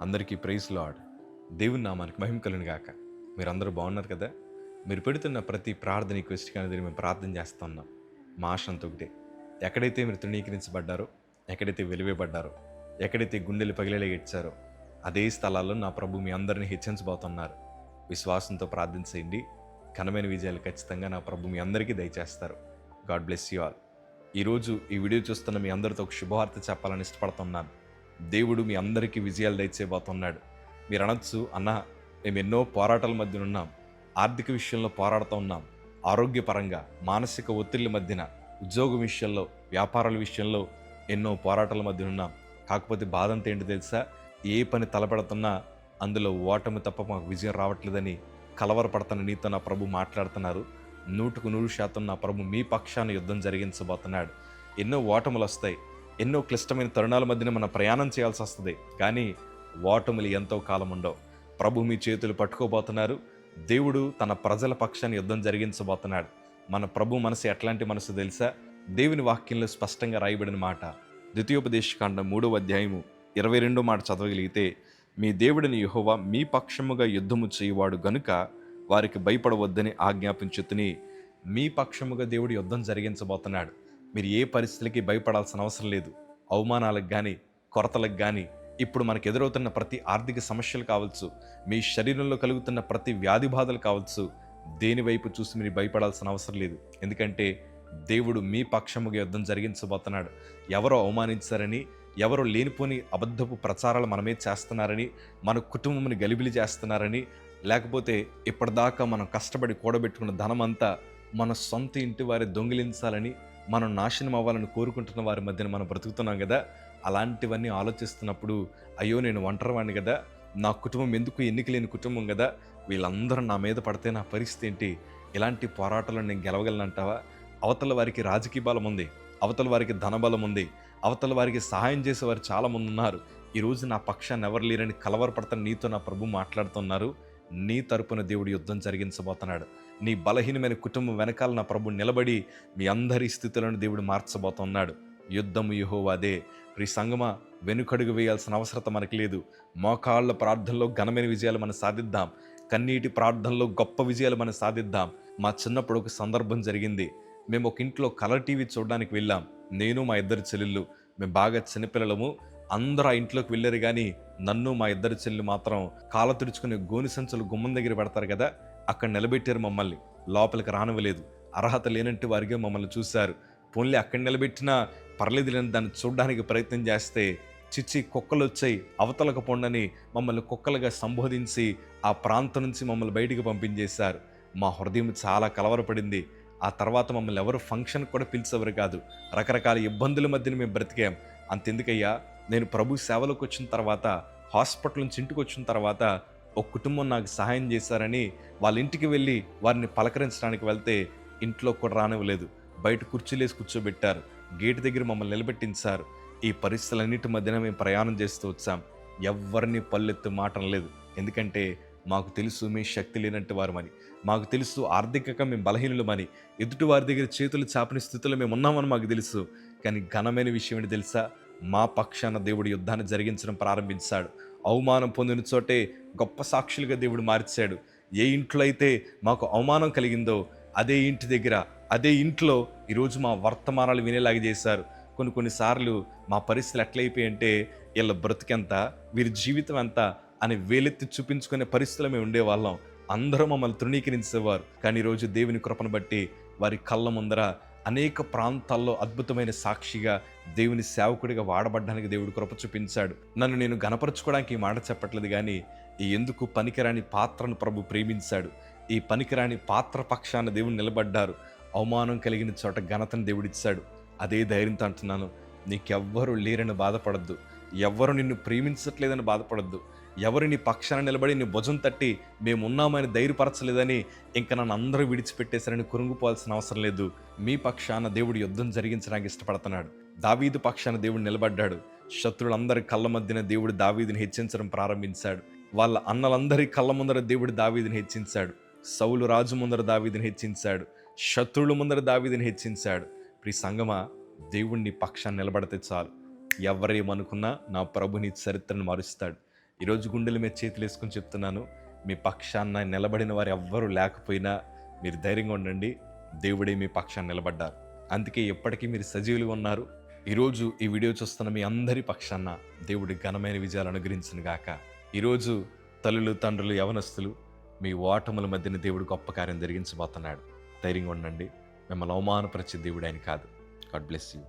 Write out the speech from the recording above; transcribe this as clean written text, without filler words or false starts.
అందరికీ praise lord. దేవుని నామానికి మహిమ కలుగును గాక. మీరందరూ బాగున్నారు కదా? మీరు పెడుతున్న ప్రతి ప్రార్థన రిక్వెస్ట్ కానీ మేము ప్రార్థన చేస్తున్నాం. మా ఆశ అంతా ఒకటే, ఎక్కడైతే మీరు తృణీకరించబడ్డారో, ఎక్కడైతే వెలివేయబడ్డారో, ఎక్కడైతే గుండెలు పగిలేలా ఏడ్చారో అదే స్థలాల్లో నా ప్రభు మీ అందరినీ హెచ్చించబోతున్నారు. విశ్వాసంతో ప్రార్థించేయండి. ఘనమైన విజయాలు ఖచ్చితంగా నా ప్రభు మీ అందరికీ దయచేస్తారు. God bless you all. ఈరోజు ఈ వీడియో చూస్తున్న మీ అందరితో ఒక శుభవార్త చెప్పాలని ఇష్టపడుతున్నాను. దేవుడు మీ అందరికీ విజయాలు దయచేయబోతున్నాడు. మీరు అనొచ్చు, అన్న మేము ఎన్నో పోరాటాల మధ్య ఉన్నాం, ఆర్థిక విషయంలో పోరాడుతూ ఉన్నాం, ఆరోగ్యపరంగా మానసిక ఒత్తిళ్ల మధ్యన, ఉద్యోగం విషయంలో, వ్యాపారాల విషయంలో ఎన్నో పోరాటాల మధ్య ఉన్నాం. కాకపోతే బాధ అంతా ఏంటి తెలుసా? ఏ పని తలపెడుతున్నా అందులో ఓటమి తప్ప మాకు విజయం రావట్లేదని కలవరపడుతున్న నీతో నా ప్రభు మాట్లాడుతున్నారు. 100% నా ప్రభు మీ పక్షాన యుద్ధం జరిగించబోతున్నాడు. ఎన్నో ఓటములు వస్తాయి, ఎన్నో క్లిష్టమైన తరుణాల మధ్యన మనం ప్రయాణం చేయాల్సి వస్తుంది. కానీ ఓటములు ఎంతో కాలం ఉండవు. ప్రభు మీ చేతులు పట్టుకోబోతున్నారు. దేవుడు తన ప్రజల పక్షాన్ని యుద్ధం జరిగించబోతున్నాడు. మన ప్రభు మనసు ఎట్లాంటి మనసు తెలుసా? దేవుని వాక్యంలో స్పష్టంగా రాయబడిన మాట, ద్వితీయోపదేశకాండం 3వ అధ్యాయము 22వ మాట చదవగలిగితే, మీ దేవుడిని యెహోవా మీ పక్షముగా యుద్ధము చేయువాడు గనుక వారికి భయపడవద్దని ఆజ్ఞాపించుతుని. మీ పక్షముగా దేవుడు యుద్ధం జరిగించబోతున్నాడు. మీరు ఏ పరిస్థితులకి భయపడాల్సిన అవసరం లేదు. అవమానాలకు కానీ, కొరతలకు కానీ, ఇప్పుడు మనకు ఎదురవుతున్న ప్రతి ఆర్థిక సమస్యలు కావచ్చు, మీ శరీరంలో కలుగుతున్న ప్రతి వ్యాధి బాధలు కావచ్చు, దేని వైపు చూసి మీరు భయపడాల్సిన అవసరం లేదు. ఎందుకంటే దేవుడు మీ పక్షముగా యుద్ధం జరిగించబోతున్నాడు. ఎవరో అవమానించారని, ఎవరో లేనిపోని అబద్ధపు ప్రచారాలు మనమే చేస్తున్నారని, మన కుటుంబంని గలిబిలి చేస్తున్నారని, లేకపోతే ఇప్పటిదాకా మనం కష్టపడి కూడబెట్టుకున్న ధనమంతా మన సొంత ఇంటి వారి దొంగిలించాలని, మనం నాశనం అవ్వాలని కోరుకుంటున్న వారి మధ్యన మనం బ్రతుకుతున్నాం కదా. అలాంటివన్నీ ఆలోచిస్తున్నప్పుడు, అయ్యో నేను ఒంటరివాణ్ణి కదా, నా కుటుంబం ఎందుకు ఎన్నిక లేని కుటుంబం కదా, వీళ్ళందరూ నా మీద పడితే నా పరిస్థితి ఏంటి, ఇలాంటి పోరాటాలను నేను గెలవగలనంటావా? అవతల వారికి రాజకీయ బలం ఉంది, అవతల వారికి ధనబలం ఉంది, అవతల వారికి సహాయం చేసేవారు చాలామంది ఉన్నారు. ఈరోజు నా పక్షాన్ని ఎవరు లేరని కలవరపడతాను నీతో నా ప్రభు మాట్లాడుతున్నారు. నీ తరపున దేవుడు యుద్ధం జరిగించబోతున్నాడు. నీ బలహీనమైన కుటుంబం వెనకాల నా ప్రభు నిలబడి మీ అందరి స్థితులను దేవుడు మార్చబోతున్నాడు. యుద్ధము యెహోవాదే. ప్రియ సంగమా, వెనుకడుగు వేయాల్సిన అవసరత మనకి లేదు. మోకాళ్ళ ప్రార్థనలో ఘనమైన విజయాలు మనం సాధిద్దాం. కన్నీటి ప్రార్థనలో గొప్ప విజయాలు మనం సాధిద్దాం. మా చిన్నప్పుడు ఒక సందర్భం జరిగింది. మేము ఒక ఇంట్లో కలర్ టీవీ చూడడానికి వెళ్ళాం. నేను మా ఇద్దరు చెల్లెళ్ళు, మేము బాగా చిన్నపిల్లలము. అందరూ ఆ ఇంట్లోకి వెళ్ళారు, కానీ నన్ను మా ఇద్దరు చెల్లి మాత్రం కాళ్ళ తుడుచుకునే గోని సంచులు గుమ్మం దగ్గర పెడతారు కదా, అక్కడ నిలబెట్టారు మమ్మల్ని. లోపలికి రానివ్వలేదు. అర్హత లేనంటే వారిగా మమ్మల్ని చూశారు. పోన్లే అక్కడ నిలబెట్టినా పర్లేదు లేని దాన్ని చూడడానికి ప్రయత్నం చేస్తే, చిచ్చి కుక్కలు వచ్చాయి అవతలకు పొండని మమ్మల్ని కుక్కలుగా సంబోధించి ఆ ప్రాంతం నుంచి మమ్మల్ని బయటికి పంపించేశారు. మా హృదయం చాలా కలవరపడింది. ఆ తర్వాత మమ్మల్ని ఎవరు ఫంక్షన్ కూడా పిలిచేవారు కాదు. రకరకాల ఇబ్బందుల మధ్యన మేము బ్రతికాం. అంతెందుకయ్యా, నేను ప్రభు సేవలోకి వచ్చిన తర్వాత, హాస్పిటల్ నుంచి ఇంటికి వచ్చిన తర్వాత ఒక కుటుంబం నాకు సహాయం చేశారని వాళ్ళ ఇంటికి వెళ్ళి వారిని పలకరించడానికి వెళ్తే ఇంట్లో కూడా రానివ్వలేదు. బయట కుర్చీలేసి కూర్చోబెట్టారు. గేటు దగ్గర మమ్మల్ని నిలబెట్టించారు. ఈ పరిస్థితులన్నిటి మధ్యన మేము ప్రయాణం చేస్తూ వచ్చాం. ఎవరిని పల్లెత్తు మాట లేదు. ఎందుకంటే మాకు తెలుసు మేము శక్తి లేనట్టు వారమని, మాకు తెలుసు ఆర్థికంగా మేము బలహీనులమని, ఎదుటి వారి దగ్గర చేతులు చాపిన స్థితిలో మేము ఉన్నామని మాకు తెలుసు. కానీ ఘనమైన విషయం ఏంటి తెలుసా? మా పక్షాన దేవుడు యుద్ధాన్ని జరిగించడం ప్రారంభించాడు. అవమానం పొందిన చోటే గొప్ప సాక్షులుగా దేవుడు మార్చాడు. ఏ ఇంట్లో అయితే మాకు అవమానం కలిగిందో అదే ఇంటి దగ్గర, అదే ఇంట్లో ఈరోజు మా వర్తమానాలు వినేలాగా చేశారు. కొన్నిసార్లు మా పరిస్థితులు ఎట్లయిపోయాయంటే, వీళ్ళ బ్రతికెంత, వీరి జీవితం ఎంత అని వేలెత్తి చూపించుకునే పరిస్థితులు మేము ఉండేవాళ్ళం. అందరూ మమ్మల్ని తృణీకరించేవారు. కానీ ఈరోజు దేవుని కృపను బట్టి వారి కళ్ళ ముందర అనేక ప్రాంతాల్లో అద్భుతమైన సాక్షిగా, దేవుని సేవకుడిగా వాడబడ్డానికి దేవుడు కృప చూపించాడు. నన్ను నేను గణపరచుకోవడానికి ఈ మాట చెప్పట్లేదు, కానీ ఈ ఎందుకు పనికిరాని పాత్రను ప్రభు ప్రేమించాడు. ఈ పనికిరాని పాత్ర పక్షాన దేవుడు నిలబడ్డారు. అవమానం కలిగిన చోట ఘనతను దేవుడిచ్చాడు. అదే ధైర్యంతో అంటున్నాను, నీకెవ్వరూ లేరని బాధపడద్దు, ఎవ్వరు నిన్ను ప్రేమించట్లేదని బాధపడద్దు, ఎవరు నీ పక్షాన నిలబడి నీ భుజం తట్టి మేమున్నామని ధైర్యపరచలేదని ఇంకా నన్ను అందరూ విడిచిపెట్టేశారని కురుంగిపోవాల్సిన అవసరం లేదు. మీ పక్షాన దేవుడు యుద్ధం జరిగించడానికి ఇష్టపడుతున్నాడు. దావీదు పక్షాన దేవుడు నిలబడ్డాడు. శత్రులందరి కళ్ళ మధ్యన దేవుడు దావీదుని హెచ్చించడం ప్రారంభించాడు. వాళ్ళ అన్నలందరి కళ్ళ ముందర దేవుడు దావీదుని హెచ్చించాడు. సౌలు రాజు ముందర దావీదుని హెచ్చించాడు. శత్రువుల ముందర దావీదుని హెచ్చించాడు. ప్రియ సంగమా, దేవుణ్ణి పక్షాన్ని నిలబడితే చాలు. ఎవరేమనుకున్నా నా ప్రభుని చరిత్రను మారుస్తాడు. ఈరోజు గుండెల మీద చేతులు వేసుకొని చెప్తున్నాను, మీ పక్షాన నిలబడిన వారు ఎవ్వరూ లేకపోయినా మీరు ధైర్యంగా ఉండండి. దేవుడే మీ పక్షాన నిలబడ్డారు. అందుకే ఎప్పటికీ మీరు సజీవులుగా ఉన్నారు. ఈరోజు ఈ వీడియో చూస్తున్న మీ అందరి పక్షాన దేవుడి ఘనమైన విజయాలు అనుగ్రహించును గాక. ఈరోజు తల్లులు, తండ్రులు, యవనస్తులు, మీ ఓటముల మధ్యన దేవుడు గొప్ప కార్యం జరిగించబోతున్నాడు. ధైర్యంగా ఉండండి. మిమ్మల్ని అవమానపరిచే దేవుడు ఆయన కాదు. God bless you.